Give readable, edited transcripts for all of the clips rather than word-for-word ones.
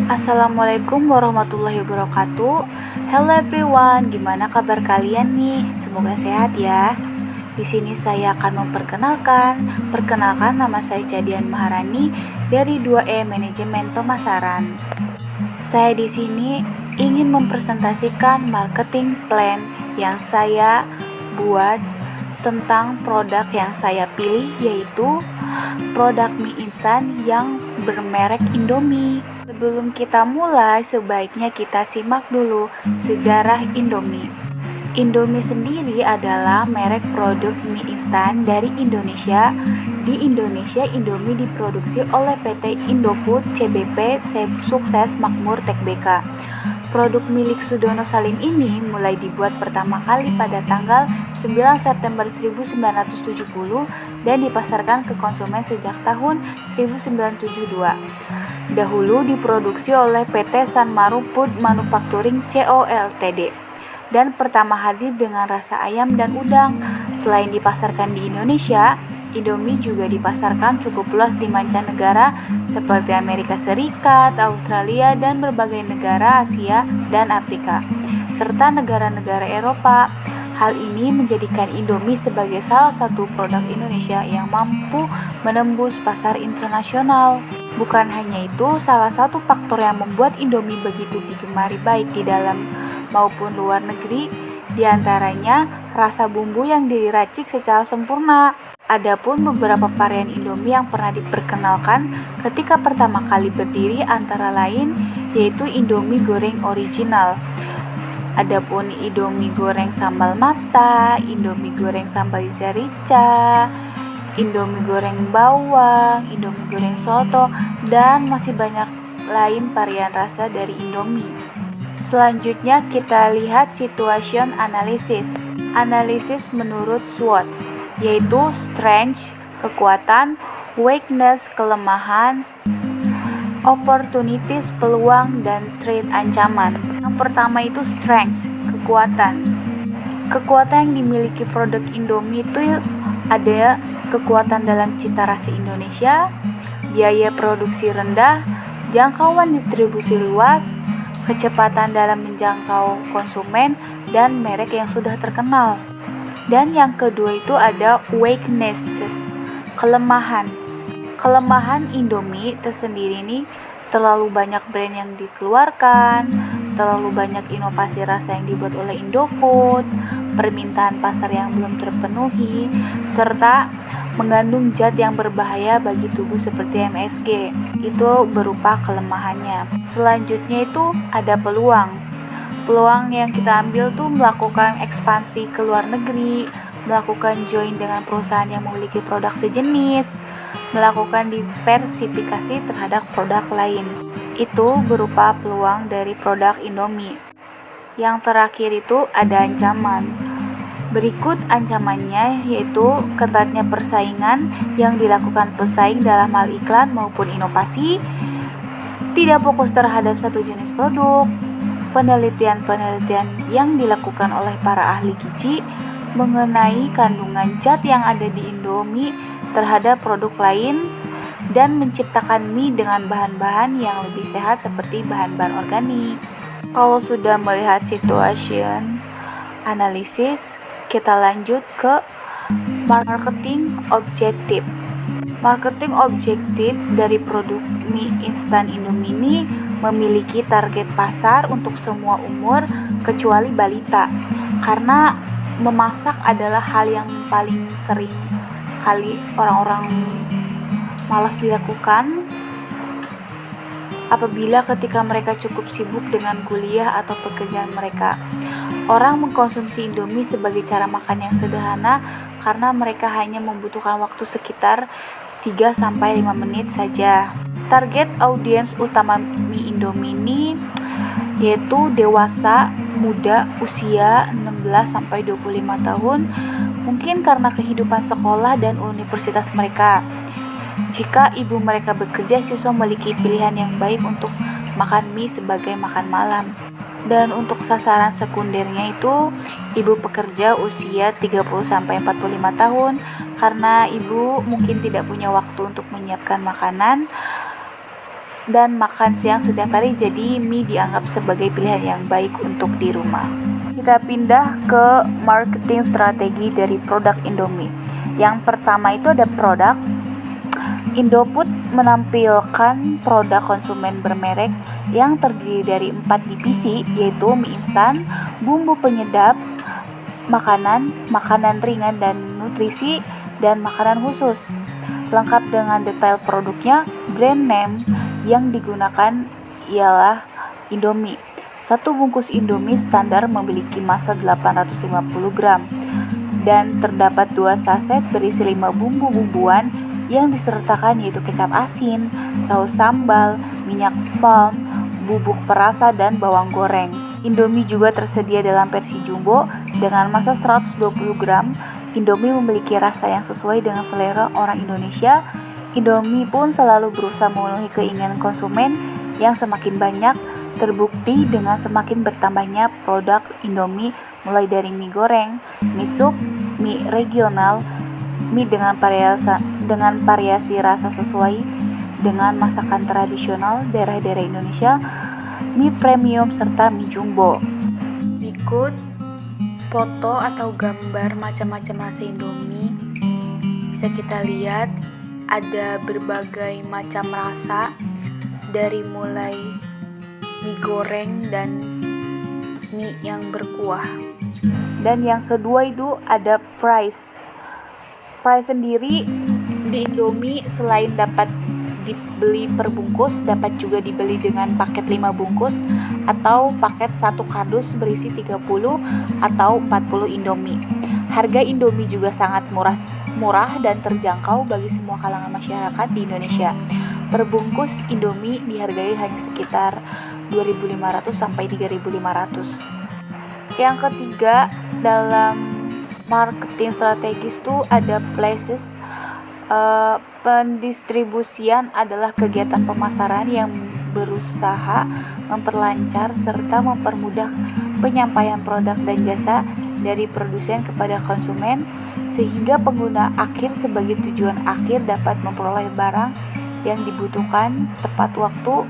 Assalamualaikum warahmatullahi wabarakatuh. Hello everyone, gimana kabar kalian nih? Semoga sehat ya. Di sini saya akan perkenalkan nama saya Cadian Maharani dari 2E Manajemen Pemasaran. Saya di sini ingin mempresentasikan marketing plan yang saya buat tentang produk yang saya pilih, yaitu produk mie instan yang bermerek Indomie. Sebelum kita mulai, sebaiknya kita simak dulu sejarah Indomie. Indomie sendiri adalah merek produk mie instan dari Indonesia. Di Indonesia, Indomie diproduksi oleh PT Indofood CBP Sukses Makmur Tbk. Produk milik Sudono Salim ini mulai dibuat pertama kali pada tanggal 9 September 1970 dan dipasarkan ke konsumen sejak tahun 1972. Dahulu diproduksi oleh PT Sanmaru Food Manufacturing Co. Ltd. dan pertama hadir dengan rasa ayam dan udang. Selain dipasarkan di Indonesia, Indomie juga dipasarkan cukup luas di mancanegara seperti Amerika Serikat, Australia, dan berbagai negara Asia dan Afrika, serta negara-negara Eropa. Hal ini menjadikan Indomie sebagai salah satu produk Indonesia yang mampu menembus pasar internasional. Bukan hanya itu, salah satu faktor yang membuat Indomie begitu digemari baik di dalam maupun luar negeri, diantaranya rasa bumbu yang diracik secara sempurna. Adapun beberapa varian Indomie yang pernah diperkenalkan ketika pertama kali berdiri antara lain yaitu Indomie goreng original. Adapun Indomie goreng sambal mata, Indomie goreng sambal rica, Indomie goreng bawang, Indomie goreng soto, dan masih banyak lain varian rasa dari Indomie. Selanjutnya kita lihat situation analysis. Analisis menurut SWOT, yaitu strength, kekuatan, weakness, kelemahan, opportunities, peluang, dan threat, ancaman. Yang pertama itu strength, kekuatan. Kekuatan yang dimiliki produk Indomie itu ada kekuatan dalam cita rasa Indonesia, biaya produksi rendah, jangkauan distribusi luas, kecepatan dalam menjangkau konsumen, dan merek yang sudah terkenal. Dan yang kedua itu ada weaknesses, kelemahan. Kelemahan Indomie tersendiri nih, terlalu banyak brand yang dikeluarkan, terlalu banyak inovasi rasa yang dibuat oleh Indofood, permintaan pasar yang belum terpenuhi, serta mengandung zat yang berbahaya bagi tubuh seperti MSG. Itu berupa kelemahannya. Selanjutnya itu ada peluang. Peluang yang kita ambil tuh melakukan ekspansi ke luar negeri, melakukan join dengan perusahaan yang memiliki produk sejenis, melakukan diversifikasi terhadap produk lain. Itu berupa peluang dari produk Indomie. Yang terakhir itu ada ancaman. Berikut ancamannya yaitu ketatnya persaingan yang dilakukan pesaing dalam hal iklan maupun inovasi, tidak fokus terhadap satu jenis produk, penelitian-penelitian yang dilakukan oleh para ahli gizi mengenai kandungan zat yang ada di Indomie terhadap produk lain, dan menciptakan mie dengan bahan-bahan yang lebih sehat seperti bahan-bahan organik. Kalau sudah melihat situation analisis, kita lanjut ke marketing objektif. Marketing objektif dari produk mie instan Indomie ini memiliki target pasar untuk semua umur kecuali balita, karena memasak adalah hal yang paling sering kali orang-orang malas dilakukan apabila ketika mereka cukup sibuk dengan kuliah atau pekerjaan mereka. Orang mengkonsumsi Indomie sebagai cara makan yang sederhana karena mereka hanya membutuhkan waktu sekitar 3-5 menit saja. Target audiens utama mie Indomie ini yaitu dewasa muda usia 16-25 tahun, mungkin karena kehidupan sekolah dan universitas mereka. Jika ibu mereka bekerja, siswa memiliki pilihan yang baik untuk makan mie sebagai makan malam. Dan untuk sasaran sekundernya itu ibu pekerja usia 30-45 tahun, karena ibu mungkin tidak punya waktu untuk menyiapkan makanan dan makan siang setiap hari, jadi mie dianggap sebagai pilihan yang baik untuk di rumah. Kita pindah ke marketing strategi dari produk Indomie. Yang pertama itu ada produk Indofood menampilkan produk konsumen bermerek yang terdiri dari 4 divisi, yaitu mie instan, bumbu penyedap, makanan ringan dan nutrisi, dan makanan khusus. Lengkap dengan detail produknya, brand name yang digunakan ialah Indomie. Satu bungkus Indomie standar memiliki massa 850 gram dan terdapat 2 saset berisi 5 bumbu-bumbuan yang disertakan, yaitu kecap asin, saus sambal, minyak palm, bubuk perasa, dan bawang goreng. Indomie juga tersedia dalam versi jumbo dengan massa 120 gram. Indomie memiliki rasa yang sesuai dengan selera orang Indonesia. Indomie pun selalu berusaha memenuhi keinginan konsumen yang semakin banyak, terbukti dengan semakin bertambahnya produk Indomie, mulai dari mie goreng, mie sup, mie regional, mie dengan variasi rasa sesuai dengan masakan tradisional daerah-daerah Indonesia, mie premium, serta mie jumbo. Berikut foto atau gambar macam-macam rasa Indomie. Bisa kita lihat ada berbagai macam rasa, dari mulai mie goreng dan mie yang berkuah. Dan yang kedua itu ada price sendiri di Indomie selain dapat dibeli per bungkus, dapat juga dibeli dengan paket 5 bungkus atau paket 1 kardus berisi 30 atau 40 Indomie. Harga Indomie juga sangat murah dan terjangkau bagi semua kalangan masyarakat di Indonesia. Per bungkus Indomie dihargai hanya sekitar 2.500 sampai 3.500. Yang ketiga dalam marketing strategis itu ada flashes. Pendistribusian adalah kegiatan pemasaran yang berusaha memperlancar serta mempermudah penyampaian produk dan jasa dari produsen kepada konsumen, sehingga pengguna akhir sebagai tujuan akhir dapat memperoleh barang yang dibutuhkan tepat waktu.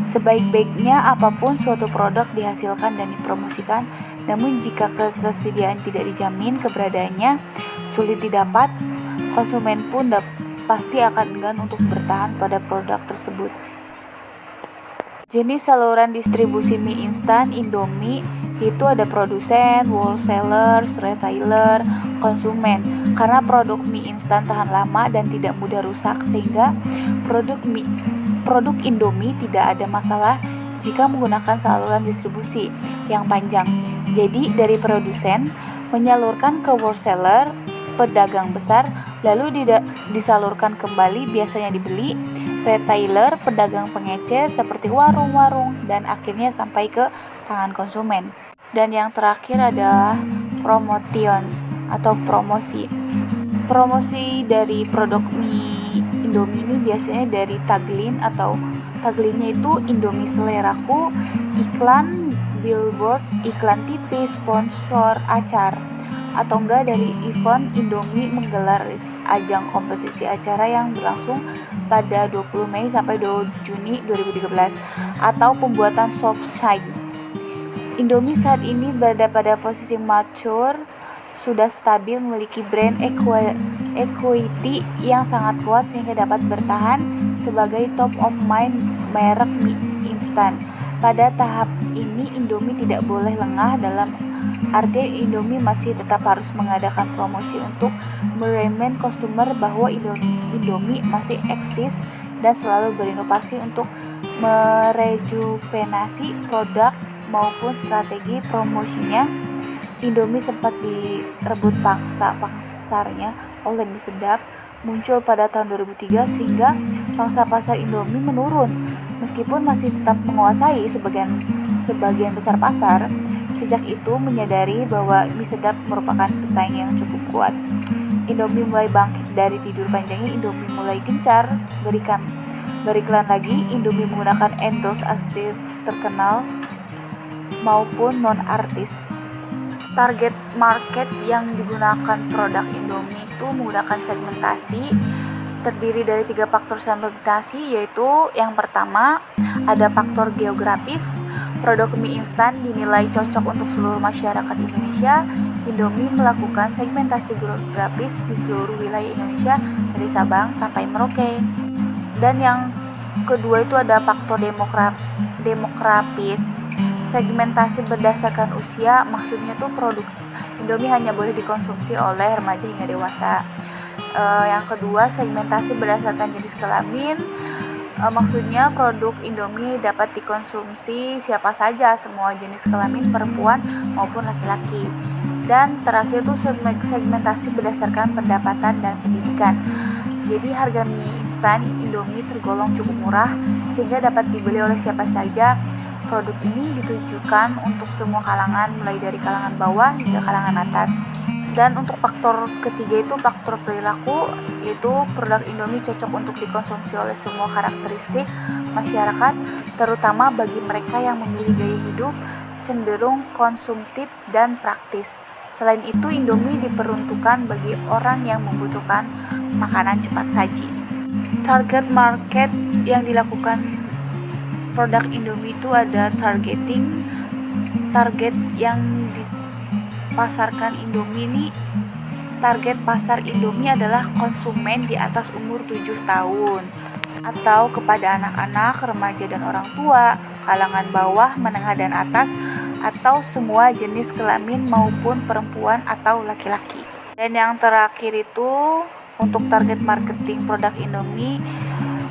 Sebaik-baiknya apapun suatu produk dihasilkan dan dipromosikan, namun jika ketersediaan tidak dijamin keberadaannya sulit didapat, konsumen pun pasti akan enggan untuk bertahan pada produk tersebut. Jenis saluran distribusi mie instan Indomie itu ada produsen, wholesaler, retailer, konsumen. Karena produk mie instan tahan lama dan tidak mudah rusak, sehingga produk Indomie tidak ada masalah jika menggunakan saluran distribusi yang panjang. Jadi dari produsen menyalurkan ke wholesaler, pedagang besar, lalu disalurkan kembali, biasanya dibeli retailer, pedagang pengecer seperti warung-warung, dan akhirnya sampai ke tangan konsumen. Dan yang terakhir adalah promotions atau promosi. Promosi dari produk mie Indomie ini biasanya dari tagline itu Indomie seleraku, iklan billboard, iklan TV, sponsor acara, atau enggak dari event Indomie menggelar ajang kompetisi acara yang berlangsung pada 20 Mei sampai 2 Juni 2013, atau pembuatan soft side. Indomie saat ini berada pada posisi mature, sudah stabil, memiliki brand equity yang sangat kuat sehingga dapat bertahan sebagai top of mind merek mie instan. Pada tahap ini Indomie tidak boleh lengah, dalam arti Indomie masih tetap harus mengadakan promosi untuk meremind customer bahwa Indomie masih eksis dan selalu berinovasi untuk merejuvenasi produk maupun strategi promosinya. Indomie sempat direbut pasarnya oleh mie sedap, muncul pada tahun 2003 sehingga pangsa pasar Indomie menurun. Meskipun masih tetap menguasai sebagian besar pasar, sejak itu menyadari bahwa mie sedap merupakan pesaing yang cukup kuat. Indomie mulai bangkit dari tidur panjangnya. Indomie mulai gencar beriklan lagi. Indomie menggunakan endorse artis terkenal maupun non-artis. Target market yang digunakan produk Indomie itu menggunakan segmentasi terdiri dari 3 faktor segmentasi, yaitu yang pertama ada faktor geografis. Produk mie instan dinilai cocok untuk seluruh masyarakat Indonesia. Indomie melakukan segmentasi geografis di seluruh wilayah Indonesia dari Sabang sampai Merauke. Dan yang kedua itu ada faktor demografis. Segmentasi berdasarkan usia, maksudnya tuh produk Indomie hanya boleh dikonsumsi oleh remaja hingga dewasa. Yang kedua, segmentasi berdasarkan jenis kelamin. Maksudnya produk Indomie dapat dikonsumsi siapa saja, semua jenis kelamin, perempuan maupun laki-laki. Dan terakhir itu segmentasi berdasarkan pendapatan dan pendidikan. Jadi harga mie instan Indomie tergolong cukup murah sehingga dapat dibeli oleh siapa saja. Produk ini ditujukan untuk semua kalangan, mulai dari kalangan bawah hingga kalangan atas. Dan untuk faktor ketiga itu faktor perilaku, yaitu produk Indomie cocok untuk dikonsumsi oleh semua karakteristik masyarakat, terutama bagi mereka yang memilih gaya hidup cenderung konsumtif dan praktis. Selain itu, Indomie diperuntukkan bagi orang yang membutuhkan makanan cepat saji. Target market yang dilakukan produk Indomie itu ada targeting. Target yang dipasarkan Indomie ini, target pasar Indomie adalah konsumen di atas umur 7 tahun atau kepada anak-anak, remaja dan orang tua, kalangan bawah, menengah dan atas, atau semua jenis kelamin maupun perempuan atau laki-laki. Dan yang terakhir itu untuk target marketing produk Indomie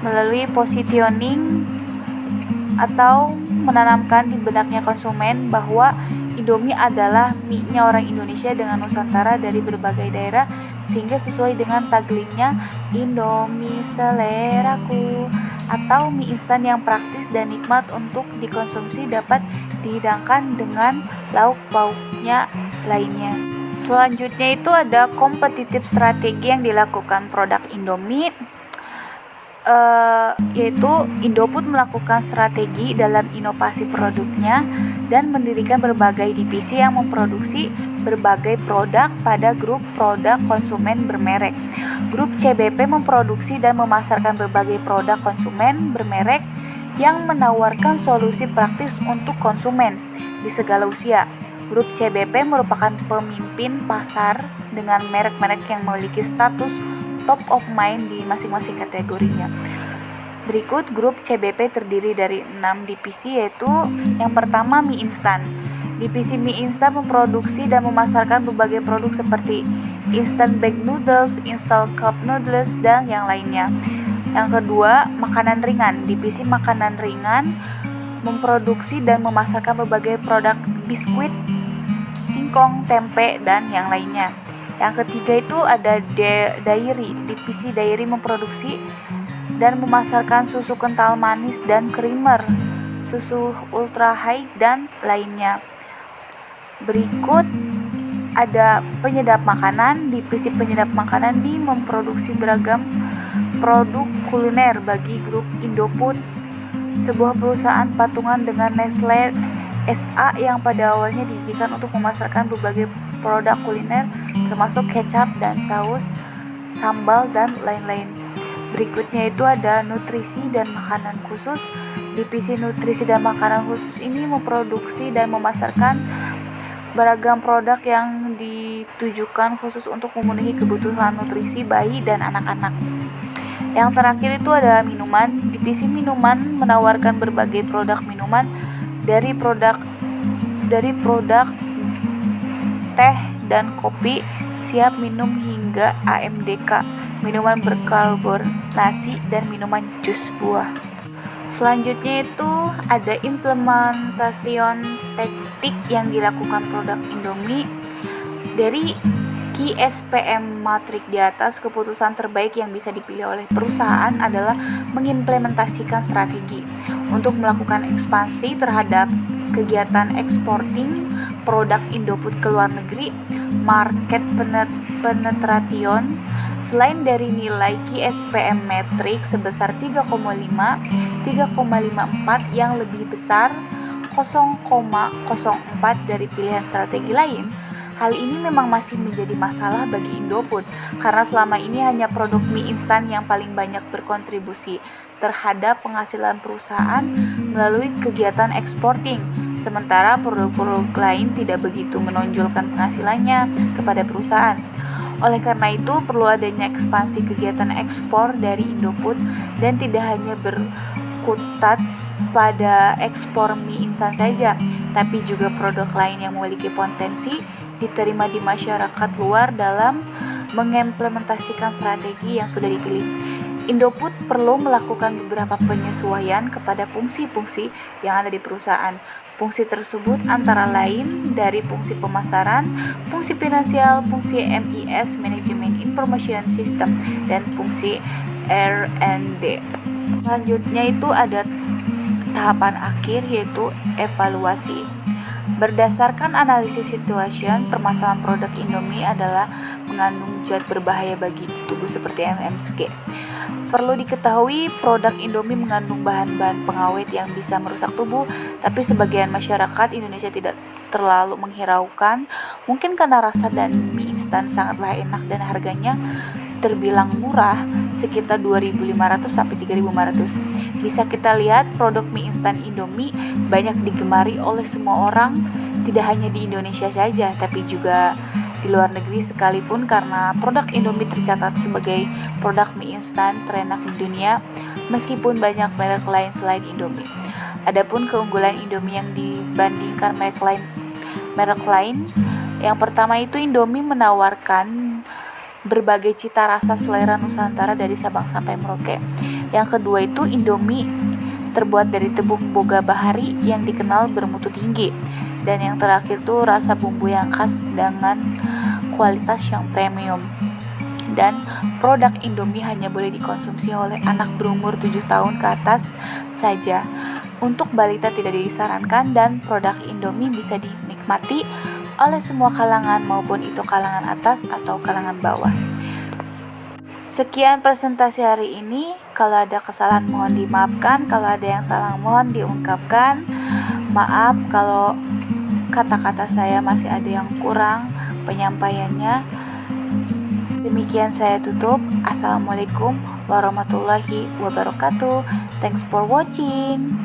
melalui positioning atau menanamkan di benaknya konsumen bahwa Indomie adalah mie-nya orang Indonesia dengan Nusantara dari berbagai daerah, sehingga sesuai dengan tagline-nya Indomie seleraku, atau mie instan yang praktis dan nikmat untuk dikonsumsi, dapat dihidangkan dengan lauk pauknya lainnya. Selanjutnya itu ada kompetitif strategi yang dilakukan produk Indomie, yaitu Indofood melakukan strategi dalam inovasi produknya dan mendirikan berbagai divisi yang memproduksi berbagai produk pada grup produk konsumen bermerek. Grup CBP memproduksi dan memasarkan berbagai produk konsumen bermerek yang menawarkan solusi praktis untuk konsumen di segala usia. Grup CBP merupakan pemimpin pasar dengan merek-merek yang memiliki status top of mind di masing-masing kategorinya. Berikut grup CBP terdiri dari 6 divisi, yaitu yang pertama mie instan. Divisi mie instan memproduksi dan memasarkan berbagai produk seperti instant bag noodles, instant cup noodles, dan yang lainnya. Yang kedua, makanan ringan. Divisi makanan ringan memproduksi dan memasarkan berbagai produk biskuit, singkong, tempe, dan yang lainnya. Yang ketiga itu ada dairy. Divisi dairy memproduksi dan memasarkan susu kental manis dan creamer, susu ultra high, dan lainnya. Berikut ada penyedap makanan. Divisi penyedap makanan ini memproduksi beragam produk kuliner bagi grup Indofood, sebuah perusahaan patungan dengan Nestle SA yang pada awalnya didirikan untuk memasarkan berbagai produk kuliner termasuk kecap dan saus, sambal, dan lain-lain. Berikutnya itu ada nutrisi dan makanan khusus. Divisi nutrisi dan makanan khusus ini memproduksi dan memasarkan beragam produk yang ditujukan khusus untuk memenuhi kebutuhan nutrisi bayi dan anak-anak. Yang terakhir itu ada minuman. Divisi minuman menawarkan berbagai produk minuman dari produk teh dan kopi siap minum hingga AMDK, minuman berkarbonasi, dan minuman jus buah. Selanjutnya itu ada implementation teknik yang dilakukan produk Indomie. Dari KSPM matrik di atas, keputusan terbaik yang bisa dipilih oleh perusahaan adalah mengimplementasikan strategi untuk melakukan ekspansi terhadap kegiatan eksporting produk Indofood ke luar negeri, market penetration. Selain dari nilai KSPM metrik sebesar 3,5, 3,54 yang lebih besar 0,04 dari pilihan strategi lain, Hal ini memang masih menjadi masalah bagi Indofood karena selama ini hanya produk mie instan yang paling banyak berkontribusi terhadap penghasilan perusahaan melalui kegiatan eksporting, sementara produk-produk lain tidak begitu menonjolkan penghasilannya kepada perusahaan. Oleh karena itu, perlu adanya ekspansi kegiatan ekspor dari Indofood dan tidak hanya berkutat pada ekspor mie instan saja, tapi juga produk lain yang memiliki potensi diterima di masyarakat luar dalam mengimplementasikan strategi yang sudah dipilih. Indofood perlu melakukan beberapa penyesuaian kepada fungsi-fungsi yang ada di perusahaan. Fungsi tersebut antara lain dari fungsi pemasaran, fungsi finansial, fungsi MIS (Management Information System), dan fungsi R&D. Selanjutnya itu ada tahapan akhir, yaitu evaluasi. Berdasarkan analisis situation, permasalahan produk Indomie adalah mengandung zat berbahaya bagi tubuh seperti MSG. Perlu diketahui, produk Indomie mengandung bahan-bahan pengawet yang bisa merusak tubuh, tapi sebagian masyarakat Indonesia tidak terlalu menghiraukan, mungkin karena rasa dan mie instan sangatlah enak dan harganya terbilang murah, sekitar 2.500 sampai 3.500. Bisa kita lihat produk mie instan Indomie banyak digemari oleh semua orang, tidak hanya di Indonesia saja, tapi juga di luar negeri sekalipun, karena produk Indomie tercatat sebagai produk mie instan terenak di dunia, meskipun banyak merek lain selain Indomie. Adapun keunggulan Indomie yang dibandingkan merek lain, yang pertama itu Indomie menawarkan berbagai cita rasa selera Nusantara dari Sabang sampai Merauke. Yang kedua itu Indomie terbuat dari tepung boga bahari yang dikenal bermutu tinggi. Dan yang terakhir tuh rasa bumbu yang khas dengan kualitas yang premium. Dan produk Indomie hanya boleh dikonsumsi oleh anak berumur 7 tahun ke atas saja. Untuk balita tidak disarankan, dan produk Indomie bisa dinikmati oleh semua kalangan, maupun itu kalangan atas atau kalangan bawah. Sekian presentasi hari ini. Kalau ada kesalahan mohon dimaafkan, kalau ada yang salah mohon diungkapkan. Maaf kalau kata-kata saya masih ada yang kurang penyampaiannya. Demikian saya tutup. Assalamualaikum warahmatullahi wabarakatuh. Thanks for watching.